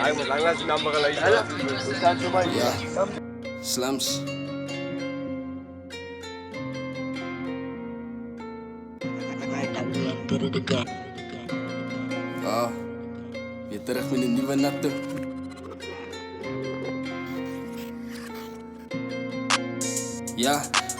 Kijk maar, lang laat je nummer gelezen. Hoe staat zo bij? Ja. Slums. Weer terug met een nieuwe natte.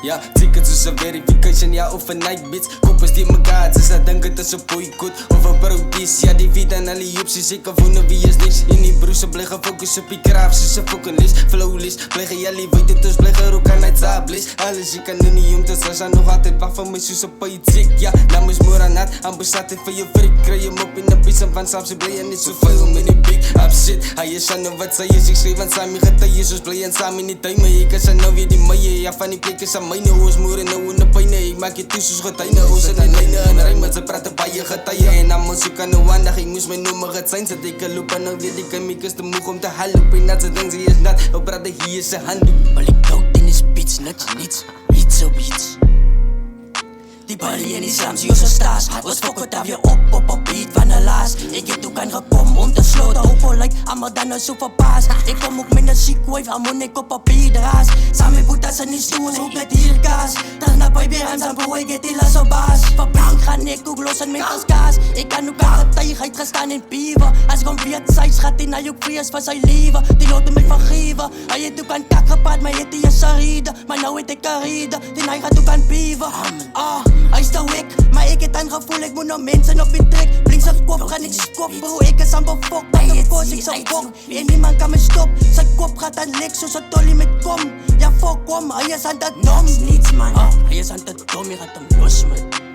Ja, tickets is een verification, ja, overnight bits. Koppers die mekaar, ze denken dat ze boycott of een parodies. Ja, die vida en alle jupsies, ik kan voelen wie is niks. In die broers, ze blijven focussen op die kraaf, ze fokken list. Flowlist, blijven jullie weten, dus blijven ook aan het zablis. Alles, je kan nu niet om te zijn, nog altijd wacht van mijn zus op je chick. Ja, namens Moranat, ambassade van je freak. Krijg je hem op in de pizza van Saab, ze blijven niet zoveel met die big up shit. Hij is aan de wat zij is, ik schreef aan Sami, getuigen, dus blijven samen niet tijd. Maar ik kan zijn nou weer die mooie, ja, van die plekken zijn mijne hoes, moeren nou in de pijnen. Ik maak je tussen gotijnen, ozen en lijnen en rijmen. Ze praten bij je getuigen en aan muziek aan de wandag. Ik moest mijn nummer het zijn, zet ik een loop en nou weet ik hem. Ik is te moeg om te halen, pijn dat ze denkt ze is nat. Op praten hier is zijn handdoek. Bal ik dood in de spits, net niets, iets op iets. Die balie en die slams, Jose Staes. Was fokken daar weer op een beat van de laas. Ik heb ook aan gekomen om te sloten. Hoeveel lijkt allemaal dan nou zo verbaasd. Ik kom ook met een chic wave, harmonie op papier draas. Samen boetas en die stoel, ook met hier kaas. Daarna bij weer aan zijn broer, ik heb die las op baas. Verbrand gaan ik ook los en met als kaas. Ik kan ook aan getuigheid gestaan in pieven. Als ik om 4 zij gaat hij naar je vrees van zijn leven. Die loten mij vergeven. Hij heeft ook aan kak gepaard, maar heeft hij een saride. Maar nou weet ik een reden, die hij gaat ook aan pieven. Hij is de wik, maar ik heb een gevoel, ik moet nog mensen op in trek. Blinks op kop, ga niks kop, bro, ik is aan befokt. Dat de koos, ik zou bok, en niemand kan me stop. Zijn kop gaat aan lik, zoals een tolly met kom. Ja, fuck om, hij is aan de dom. Niets man, hij is aan de dom, je gaat hem los man.